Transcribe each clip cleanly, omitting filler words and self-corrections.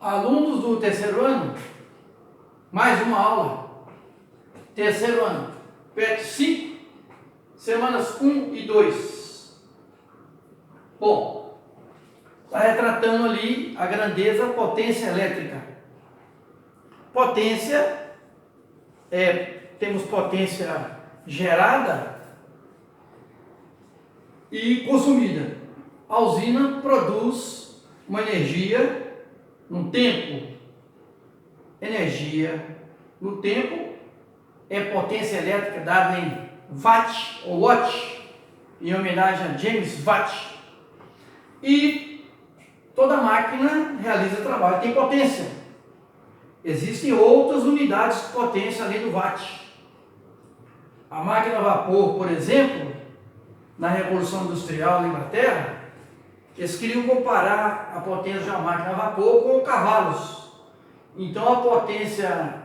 Alunos do terceiro ano, mais uma aula. Terceiro ano, PET 5, semanas 1 e 2. Bom, está retratando ali a grandeza, potência elétrica. Potência, temos potência gerada e consumida. A usina produz uma energia no tempo. Energia no tempo é potência elétrica dada em watt ou watt, em homenagem a James Watt. E toda máquina realiza trabalho, tem potência. Existem outras unidades de potência além do watt. A máquina a vapor, por exemplo, na Revolução Industrial na Inglaterra, eles queriam comparar a potência de uma máquina a vapor com cavalos. Então a potência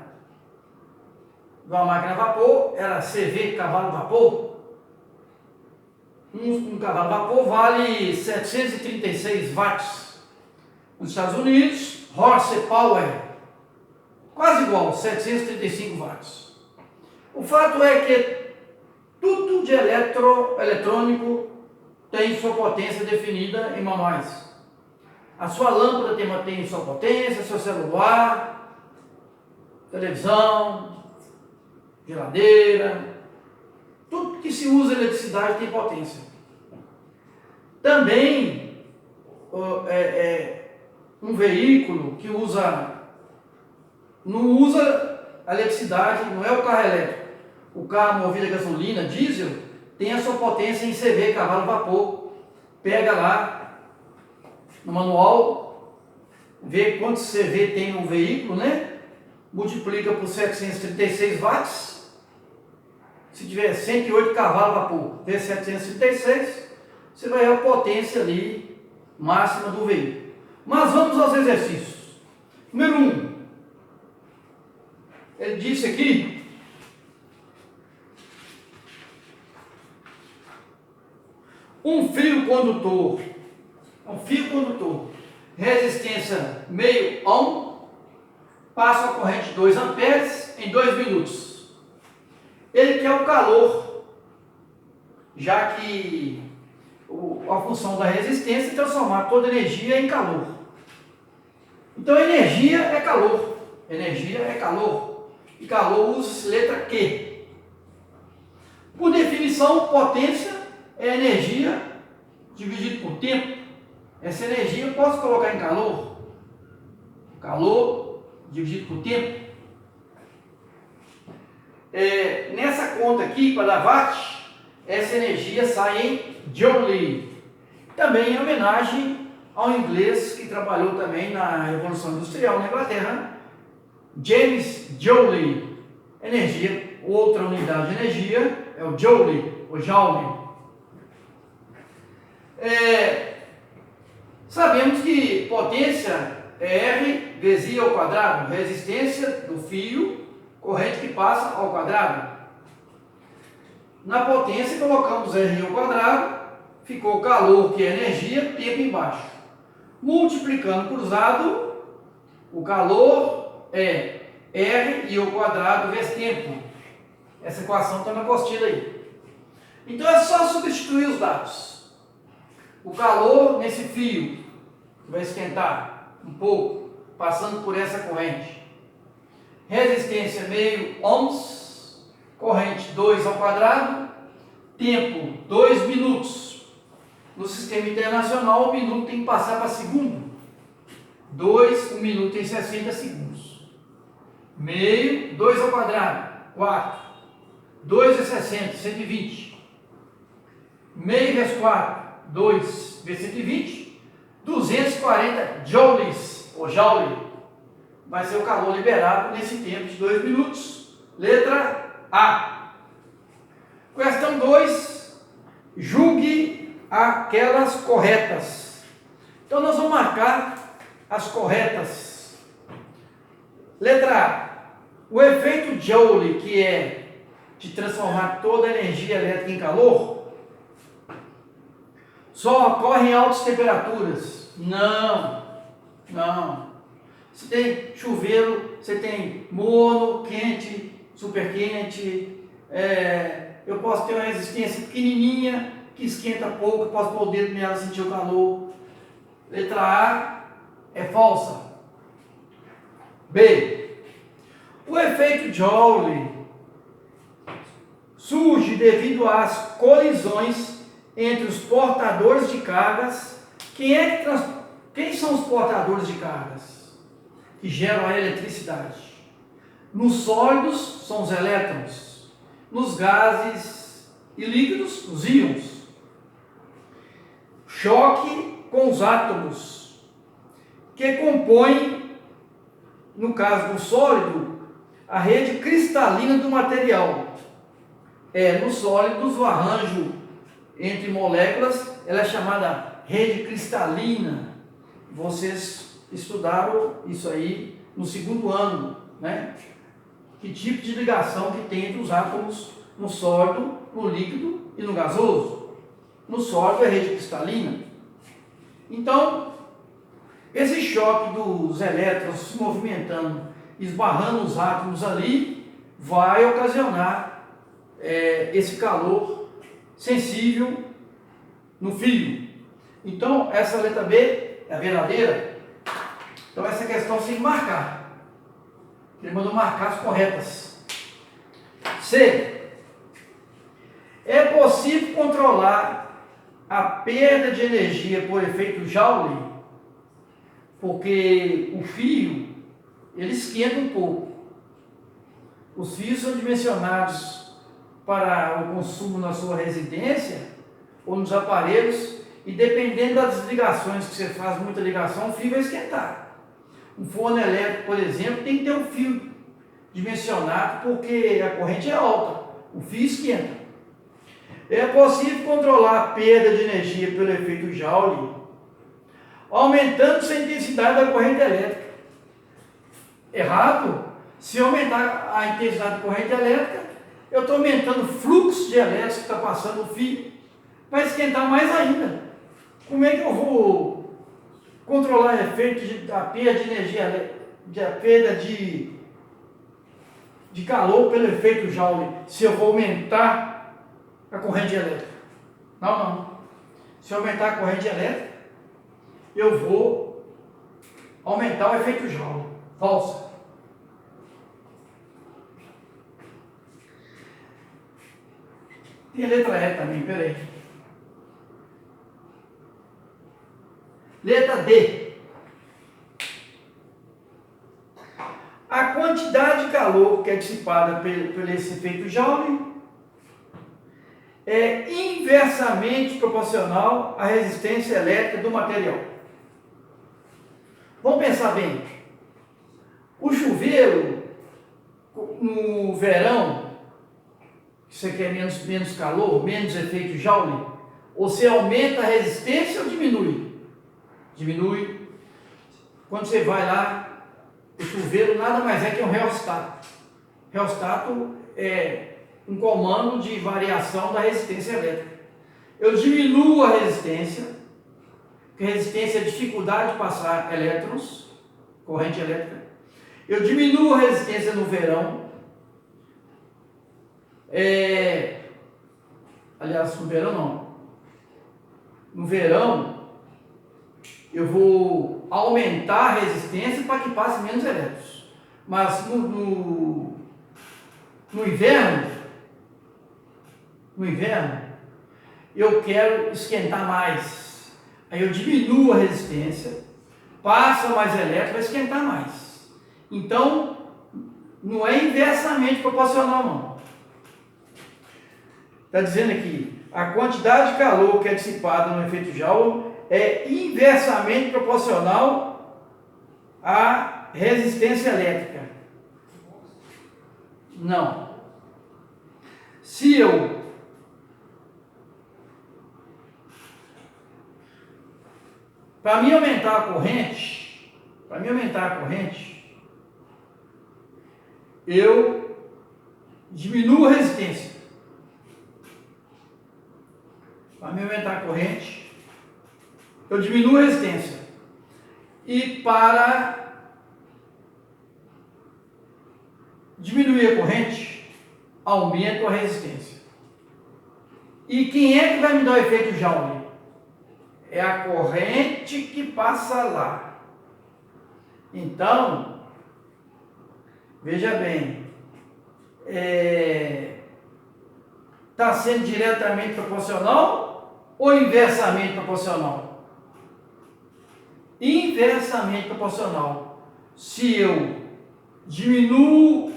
de uma máquina a vapor era CV, cavalo vapor. Um cavalo vapor vale 736 watts. Nos Estados Unidos, horsepower, quase igual, 735 watts. O fato é que tudo de eletrônico tem sua potência definida em manuais. A sua lâmpada tem sua potência, seu celular, televisão, geladeira, tudo que se usa eletricidade tem potência. Também um veículo que não usa eletricidade, não é o carro elétrico. O carro movido a gasolina, diesel, tem a sua potência em CV, cavalo vapor. Pega lá no manual, vê quantos CV tem no veículo, né? Multiplica por 736 watts. Se tiver 108 cavalos vapor, vezes 736, você vai ver a potência ali máxima do veículo. Mas vamos aos exercícios. Número 1. Ele disse aqui: um fio condutor, resistência meio ohm, passa a corrente 2 amperes em 2 minutos. Ele quer o calor, já que a função da resistência é transformar toda energia em calor. Então energia é calor, e calor usa-se letra Q. Por definição, potência é energia dividido por tempo. Essa energia eu posso colocar em calor. Calor dividido por tempo. Nessa conta aqui, para dar watt, essa energia sai em joule. Também em homenagem ao inglês que trabalhou também na Revolução Industrial na Inglaterra, James Joule. Energia, outra unidade de energia é o joule, ou joule. Sabemos que potência é R vezes I ao quadrado, resistência do fio, corrente que passa ao quadrado. Na potência colocamos R ao quadrado, ficou calor, que é energia, tempo embaixo. Multiplicando cruzado, o calor é R I ao quadrado vezes tempo. Essa equação está na apostila aí. Então é só substituir os dados. O calor nesse fio vai esquentar um pouco, passando por essa corrente. Resistência meio ohms, corrente 2 ao quadrado, tempo 2 minutos. No sistema internacional, o minuto tem que passar para segundo. 1 minuto tem 60 segundos. Meio, 2 ao quadrado, 4. 2 vezes 60, 120. Meio vezes 4. 2 vezes 120, 240 joules, ou joule, vai ser o calor liberado nesse tempo de 2 minutos. Letra A. Questão 2, julgue aquelas corretas. Então nós vamos marcar as corretas. Letra A. O efeito joule, que é de transformar toda a energia elétrica em calor, só ocorre em altas temperaturas. Não. Você tem chuveiro, você tem morno, quente, super quente. Eu posso ter uma resistência pequenininha, que esquenta pouco, eu posso pôr o dedo nela e sentir o calor. Letra A é falsa. B. O efeito Joule surge devido às colisões entre os portadores de cargas. Quem são os portadores de cargas que geram a eletricidade? Nos sólidos são os elétrons, nos gases e líquidos, os íons. Choque com os átomos, que compõem, no caso do sólido, a rede cristalina do material. Nos sólidos, o arranjo entre moléculas ela é chamada rede cristalina. Vocês estudaram isso aí no segundo ano, né? Que tipo de ligação que tem entre os átomos no sólido, no líquido e no gasoso. No sólido é rede cristalina. Então, esse choque dos elétrons se movimentando, esbarrando os átomos ali, vai ocasionar esse calor sensível no fio. Então, essa letra B é a verdadeira. Então, essa questão sem marcar. Ele mandou marcar as corretas. C. É possível controlar a perda de energia por efeito Joule, porque o fio ele esquenta um pouco. Os fios são dimensionados para o consumo na sua residência ou nos aparelhos, e dependendo das ligações que você faz, muita ligação, o fio vai esquentar. Um forno elétrico, por exemplo, tem que ter um fio dimensionado, porque a corrente é alta, o fio esquenta. É possível controlar a perda de energia pelo efeito Joule, aumentando-se a intensidade da corrente elétrica. Errado? Se aumentar a intensidade da corrente elétrica, eu estou aumentando o fluxo de elétrons que está passando no fio, vai esquentar mais ainda. Como é que eu vou controlar o efeito da perda de energia, da perda de calor pelo efeito Joule, se eu vou aumentar a corrente elétrica? Não. Se eu aumentar a corrente elétrica, eu vou aumentar o efeito Joule. Falsa. Tem a letra E também, peraí. Letra D. A quantidade de calor que é dissipada por esse efeito Joule é inversamente proporcional à resistência elétrica do material. Vamos pensar bem. O chuveiro, no verão, você quer menos calor, menos efeito Joule, você aumenta a resistência ou diminui? Diminui. Quando você vai lá, o chuveiro nada mais é que um reostato. Reostato é um comando de variação da resistência elétrica. Eu diminuo a resistência, porque resistência é a dificuldade de passar elétrons, corrente elétrica. Eu diminuo a resistência no verão. Aliás, no verão não. No verão, eu vou aumentar a resistência para que passe menos elétrons. Mas no inverno, eu quero esquentar mais. Aí eu diminuo a resistência, passa mais elétron, vai esquentar mais. Então, não é inversamente proporcional, não. Está dizendo aqui, a quantidade de calor que é dissipada no efeito Joule é inversamente proporcional à resistência elétrica. Não. Se eu para mim aumentar a corrente, eu diminuo a resistência. Para mim aumentar a corrente, eu diminuo a resistência. E para diminuir a corrente, aumento a resistência. E quem é que vai me dar o efeito Joule? É a corrente que passa lá. Então, veja bem, está sendo diretamente proporcional ou inversamente proporcional? Inversamente proporcional. Se eu diminuo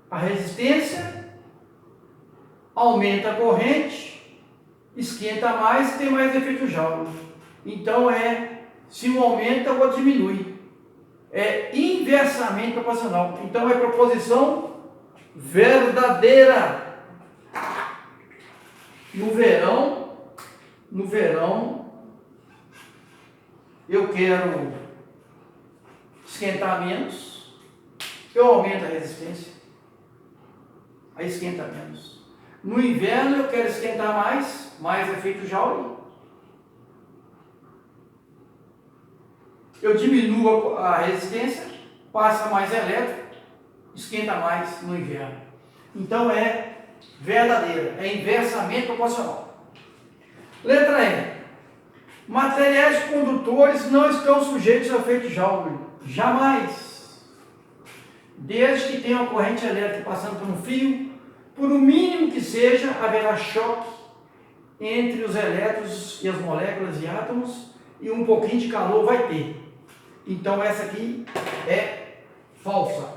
a resistência, aumenta a corrente, esquenta mais, tem mais efeito Joule. Então se um aumenta, o outro diminui. É inversamente proporcional. Então é proposição verdadeira. No verão, eu quero esquentar menos, eu aumento a resistência, aí esquenta menos. No inverno eu quero esquentar mais efeito Joule. Eu diminuo a resistência, passa mais elétrico, esquenta mais no inverno. Então é verdadeira, é inversamente proporcional. Letra E. Materiais condutores não estão sujeitos ao efeito Joule. Jamais. Desde que tenha uma corrente elétrica passando por um fio, por o mínimo que seja, haverá choque entre os elétrons e as moléculas e átomos, e um pouquinho de calor vai ter. Então essa aqui é falsa.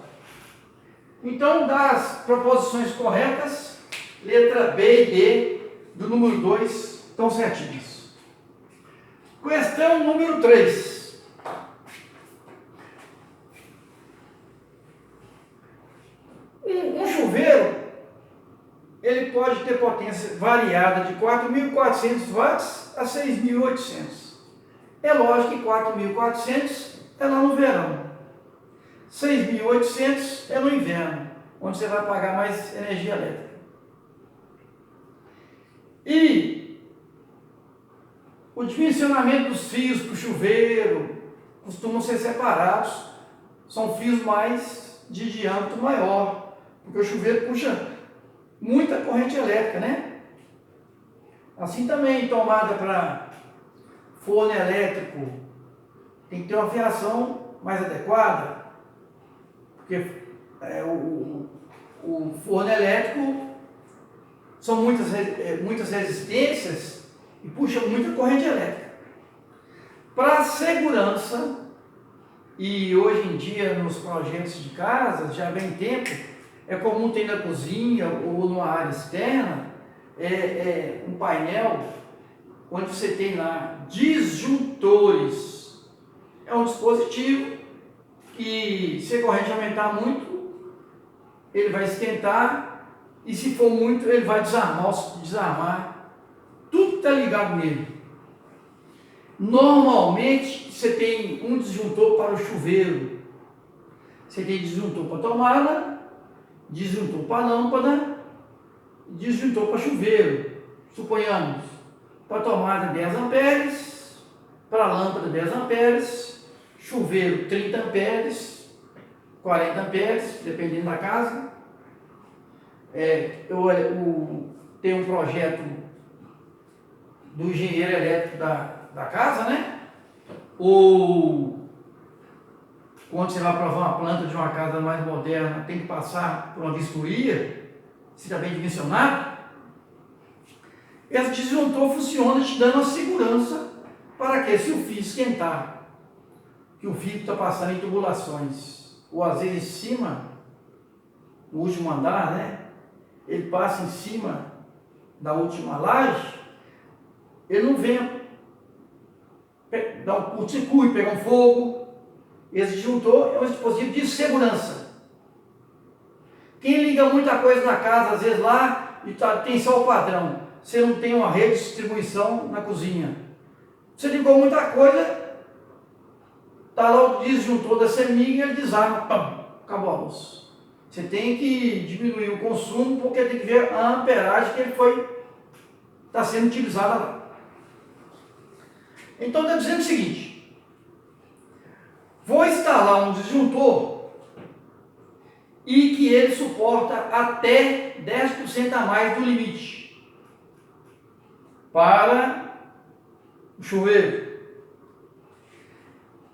Então, das proposições corretas, letra B e D do número 2 estão certinhas. Questão número 3. Um chuveiro, ele pode ter potência variada de 4.400 watts a 6.800. É lógico que 4.400 é lá no verão. 6.800 é no inverno, onde você vai pagar mais energia elétrica. E o dimensionamento dos fios para o chuveiro costumam ser separados. São fios de diâmetro maior, porque o chuveiro puxa muita corrente elétrica, né? Assim também, tomada para forno elétrico, tem que ter uma fiação mais adequada, porque o forno elétrico são muitas resistências e puxa muita corrente elétrica. Para segurança, e hoje em dia nos projetos de casa, já vem tempo, é comum ter na cozinha ou numa área externa, um painel onde você tem lá disjuntores. É um dispositivo que, se a corrente aumentar muito, ele vai esquentar, e se for muito, ele vai desarmar. Tudo está ligado nele. Normalmente, você tem um disjuntor para o chuveiro, você tem disjuntor para a tomada, disjuntor para a lâmpada, disjuntor para chuveiro. Suponhamos, para a tomada 10 amperes, para a lâmpada 10 amperes, chuveiro 30 amperes, 40 amperes, dependendo da casa. Eu tenho um projeto do engenheiro elétrico da casa, né? Ou quando você vai provar uma planta de uma casa mais moderna, tem que passar por uma vistoria, se está bem dimensionado. Esse disjuntor funciona te dando uma segurança para que, se o fio esquentar, que o fio está passando em tubulações, ou às vezes em cima, no último andar, né? Ele passa em cima da última laje, ele não venha dar um curto-circuito, pegar um fogo. Esse disjuntor é um dispositivo de segurança. Quem liga muita coisa na casa, às vezes lá, e tem só o padrão, você não tem uma rede de distribuição na cozinha. Você ligou muita coisa, está lá o disjuntor da semiga e ele desarma, pam, acabou a luz. Você tem que diminuir o consumo, porque tem que ver a amperagem que ele está sendo utilizada lá. Então está dizendo o seguinte: vou instalar um disjuntor e que ele suporta até 10% a mais do limite para o chuveiro.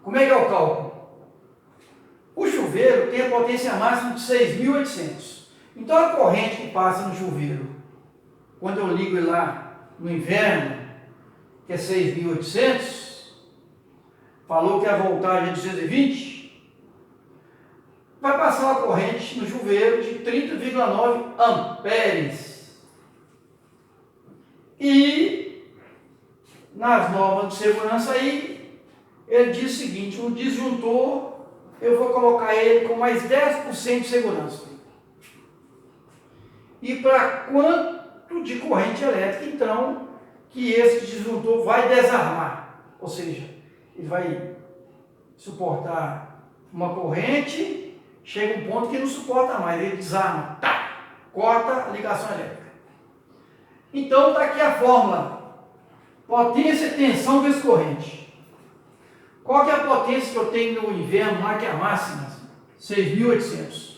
Como é que é o cálculo? O chuveiro tem a potência máxima de 6.800. Então a corrente que passa no chuveiro, quando eu ligo ele lá no inverno, que é 6.800, falou que a voltagem é 220, vai passar uma corrente no chuveiro de 30,9 amperes. E nas normas de segurança aí, ele diz o seguinte: o disjuntor eu vou colocar ele com mais 10% de segurança. E para quanto de corrente elétrica, então, que esse disjuntor vai desarmar? Ou seja, ele vai suportar uma corrente, chega um ponto que não suporta mais, ele desarma, tá, corta a ligação elétrica. Então está aqui a fórmula: potência, tensão vezes corrente. Qual que é a potência que eu tenho no inverno lá, que é a máxima? 6.800.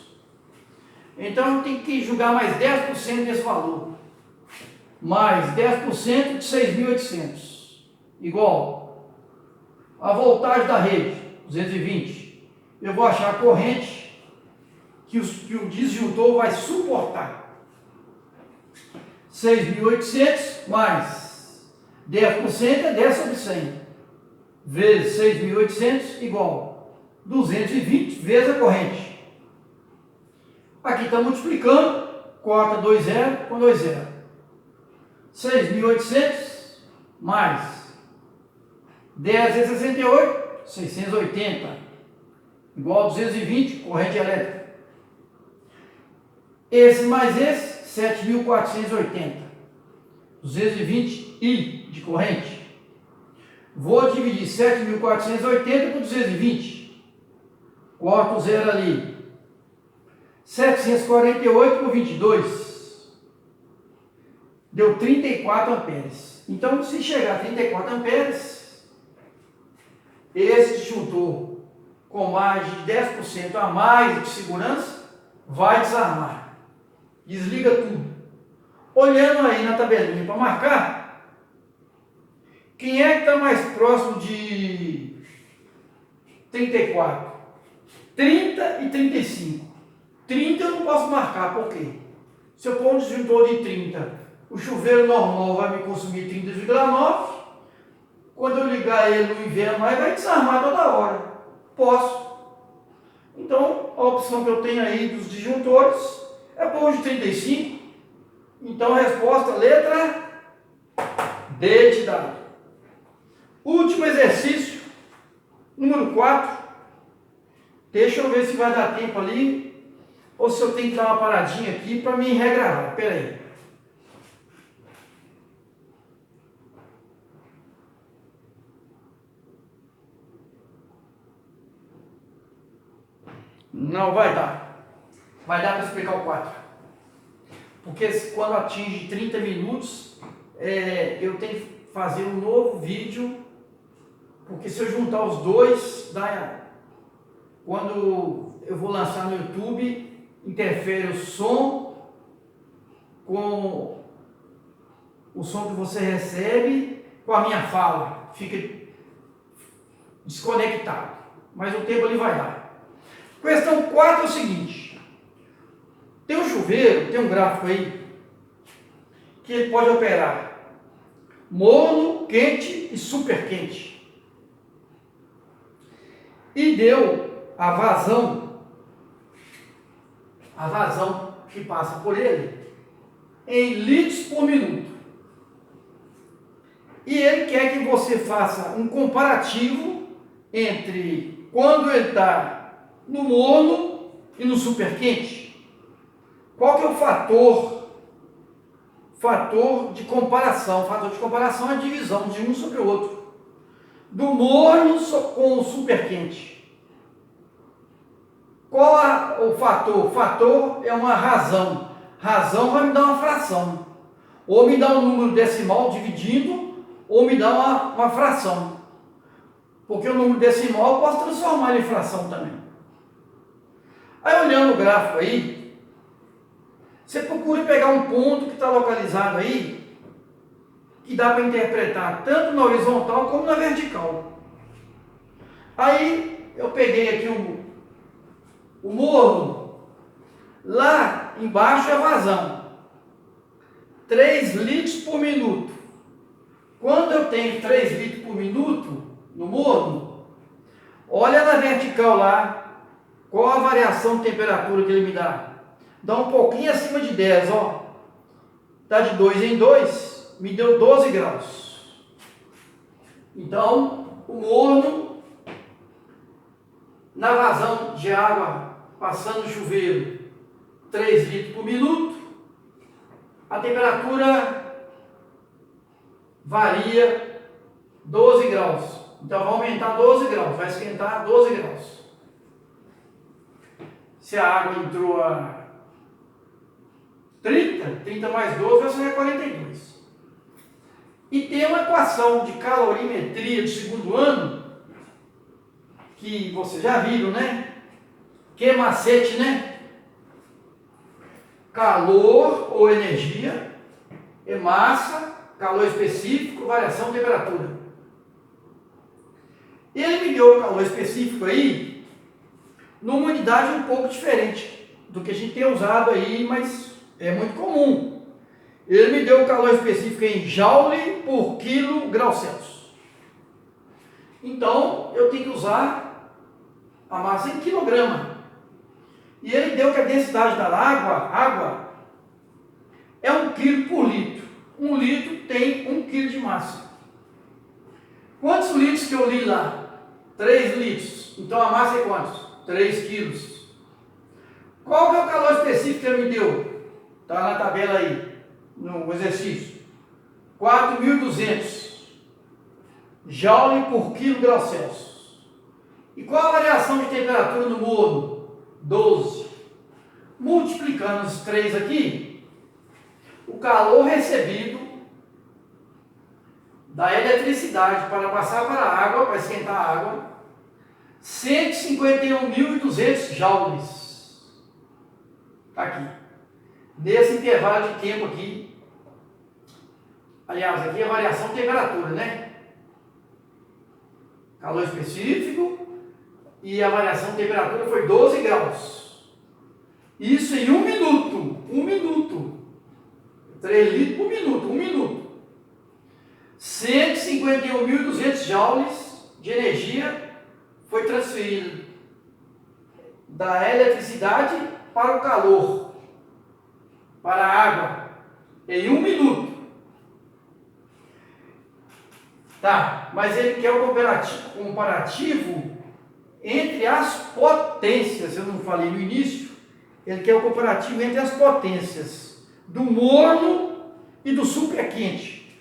Então eu tenho que jogar mais 10% desse valor. Mais 10% de 6.800. Igual a voltagem da rede, 220. Eu vou achar a corrente que o disjuntor vai suportar. 6.800 mais 10% é 10 sobre 100. Vezes 6.800 igual 220 vezes a corrente. Aqui está multiplicando, corta 2 0 com 2 0. 6.800 mais 10 vezes 68, 680, igual 220, corrente elétrica. Esse mais esse, 7.480. 220 I de corrente. Vou dividir 7.480 por 220. Corto o zero ali. 748 por 22. Deu 34 amperes. Então, se chegar a 34 amperes, esse disjuntor com mais de 10% a mais de segurança vai desarmar. Desliga tudo. Olhando aí na tabelinha para marcar, quem é que está mais próximo de 34? 30 e 35. 30 eu não posso marcar, por quê? Se eu pôr um disjuntor de 30, o chuveiro normal vai me consumir 30,9. Quando eu ligar ele no inverno, aí vai desarmar toda hora. Posso. Então, a opção que eu tenho aí dos disjuntores é pôr de 35. Então, a resposta, letra D de dado. Último exercício, número 4. Deixa eu ver se vai dar tempo ali, ou se eu tenho que dar uma paradinha aqui para me regravar. Espera aí. Não vai dar. Vai dar para explicar o 4. Porque quando atinge 30 minutos, eu tenho que fazer um novo vídeo. Porque se eu juntar os dois, quando eu vou lançar no YouTube, interfere o som com o som que você recebe com a minha fala. Fica desconectado. Mas o tempo ali vai dar. Questão 4 é o seguinte. Tem um chuveiro, tem um gráfico aí, que ele pode operar morno, quente e super quente. E deu a vazão que passa por ele em litros por minuto. E ele quer que você faça um comparativo entre quando ele está no morno e no super quente. Qual que é o fator de comparação? O fator de comparação é a divisão de um sobre o outro. Do morno com o super quente. Qual é o fator? O fator é uma razão. Razão vai me dar uma fração. Ou me dá um número decimal dividindo, ou me dá uma fração. Porque o número decimal eu posso transformar em fração também. Aí olhando o gráfico aí, você procura pegar um ponto que está localizado aí, que dá para interpretar tanto na horizontal como na vertical. Aí eu peguei aqui o morno, lá embaixo é vazão, 3 litros por minuto. Quando eu tenho 3 litros por minuto no morno, olha na vertical lá, qual a variação de temperatura que ele me dá. Dá um pouquinho acima de 10, ó. Está de 2 em 2, me deu 12 graus. Então, o morno, na vazão de água, passando no chuveiro, 3 litros por minuto, a temperatura varia 12 graus. Então, vai aumentar 12 graus, vai esquentar 12 graus. Se a água entrou a 30 mais 12 vai ser 42. E tem uma equação de calorimetria do segundo ano, que vocês já viram, né? Que é macete, né? Calor ou energia é massa, calor específico, variação de temperatura. Ele me deu o calor específico aí, numa unidade um pouco diferente do que a gente tem usado aí, mas é muito comum. Ele me deu o calor específico em joule por quilo grau Celsius. Então, eu tenho que usar a massa em quilograma. E ele deu que a densidade da água é 1 quilo por litro. 1 litro tem 1 quilo de massa. Quantos litros que eu li lá? 3 litros. Então, a massa é quantos? 3 quilos. Qual que é o calor específico que ele me deu? Está na tabela aí, no exercício. 4.200 joule por quilo grau Celsius. E qual a variação de temperatura no morno? 12. Multiplicando os 3 aqui, o calor recebido da eletricidade para passar para a água, para esquentar a água, 151.200 joules. Está aqui. Nesse intervalo de tempo aqui, aliás, aqui é a variação de temperatura, né? Calor específico e a variação de temperatura foi 12 graus. Isso em 1 minuto. 1 minuto. 3 litros por minuto. 1 minuto. 151.200 joules de energia foi transferido da eletricidade para o calor, para a água, em 1 minuto. Tá, mas ele quer o comparativo entre as potências. Eu não falei no início. Ele quer o comparativo entre as potências do morno e do superquente.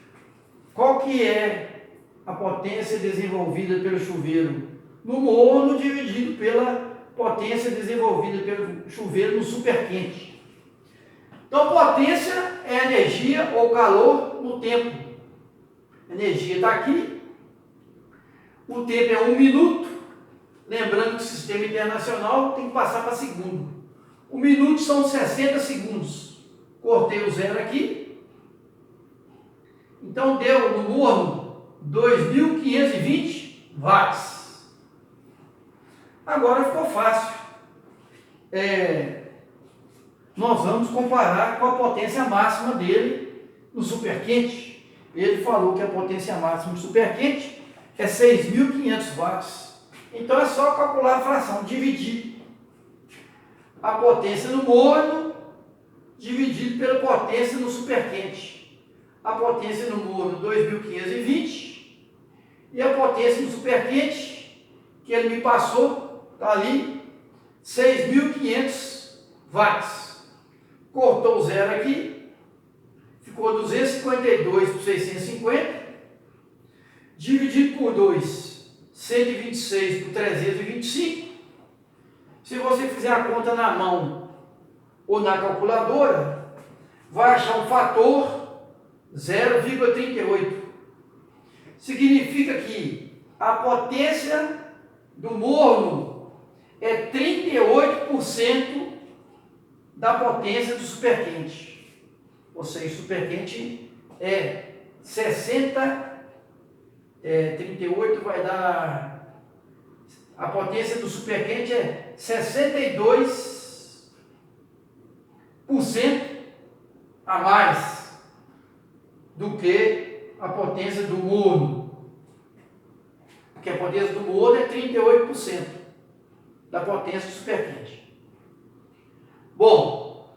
Qual que é a potência desenvolvida pelo chuveiro no morno dividido pela potência desenvolvida pelo chuveiro no superquente? Então, potência é energia ou calor no tempo. A energia está aqui. O tempo é 1 minuto. Lembrando que o sistema internacional tem que passar para segundo. 1 minuto são 60 segundos. Cortei o zero aqui. Então, deu no morno 2.520 watts. Agora ficou fácil. Nós vamos comparar com a potência máxima dele no superquente. Ele falou que a potência máxima do superquente é 6.500 watts. Então é só calcular a fração, dividir a potência no morno dividido pela potência no superquente. A potência no morno 2.520 e a potência no superquente que ele me passou, está ali, 6.500 watts. Cortou o zero aqui, ficou 252 por 650, dividido por 2, 126 por 325. Se você fizer a conta na mão ou na calculadora, vai achar um fator 0,38. Significa que a potência do morno é 38% da potência do superquente. Ou seja, o superquente é 38 vai dar, a potência do superquente é 62% a mais do que a potência do morno. Porque a potência do morno é 38% da potência do superquente. Bom,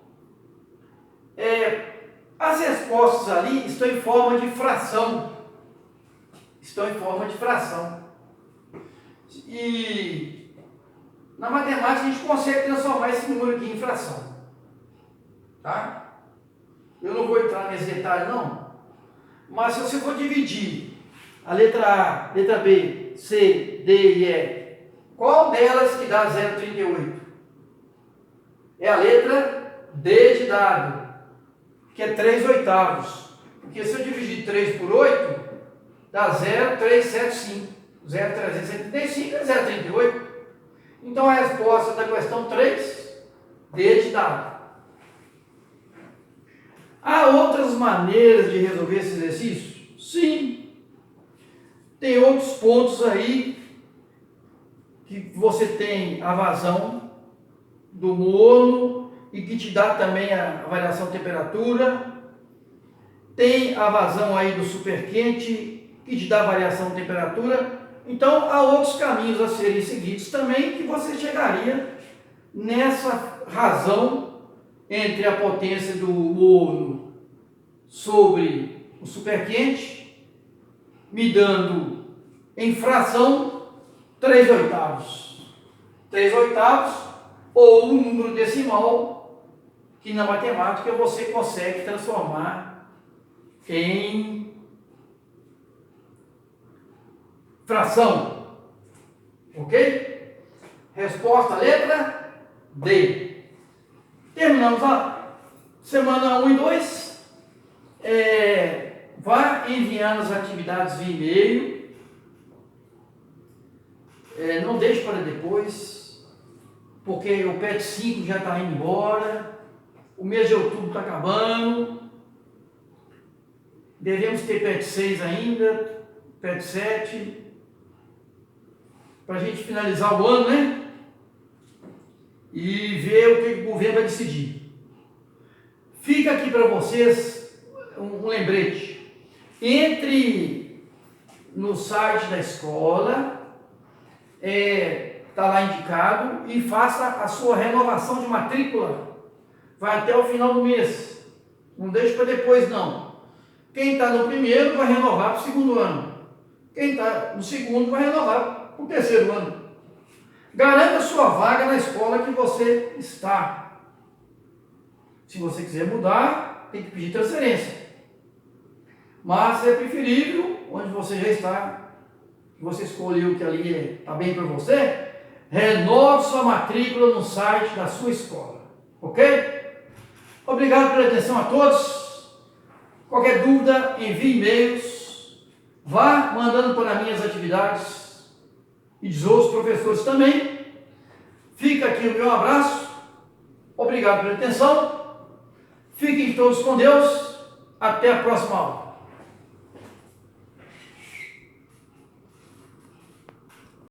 as respostas ali estão em forma de fração. E na matemática a gente consegue transformar esse número aqui em fração. Tá? Eu não vou entrar nesse detalhe não, mas se você for dividir a letra A, letra B, C, D e E, qual delas que dá 0,38? É a letra D de dado, que é 3/8. Porque se eu dividir 3 por 8, dá 0,375. 0,375 é 0,38. Então a resposta da questão 3, D de dado. Há outras maneiras de resolver esse exercício? Sim. Tem outros pontos aí que você tem a vazão do morno e que te dá também a variação de temperatura. Tem a vazão aí do superquente que te dá a variação de temperatura. Então há outros caminhos a serem seguidos também que você chegaria nessa razão entre a potência do morno sobre o superquente, me dando em fração 3/8. 3/8 ou um número decimal que na matemática você consegue transformar em fração. Ok? Resposta letra D. Terminamos a semana 1 e 2. Vá enviando as atividades via e-mail. Não deixe para depois, porque o PET 5 já está indo embora. O mês de outubro está acabando. Devemos ter PET 6 ainda, PET 7, para a gente finalizar o ano, né? E ver o que o governo vai decidir. Fica aqui para vocês um lembrete. Entre no site da escola, está lá indicado, e faça a sua renovação de matrícula. Vai até o final do mês. Não deixe para depois, não. Quem está no primeiro vai renovar para o segundo ano. Quem está no segundo vai renovar para o terceiro ano. Garanta sua vaga na escola que você está. Se você quiser mudar, tem que pedir transferência. Mas é preferível, onde você já está, que você escolheu que ali está bem para você, renove sua matrícula no site da sua escola. Ok? Obrigado pela atenção a todos. Qualquer dúvida, envie e-mails. Vá mandando para minhas atividades e dos outros professores também. Fica aqui o meu abraço. Obrigado pela atenção. Fiquem todos com Deus. Até a próxima aula.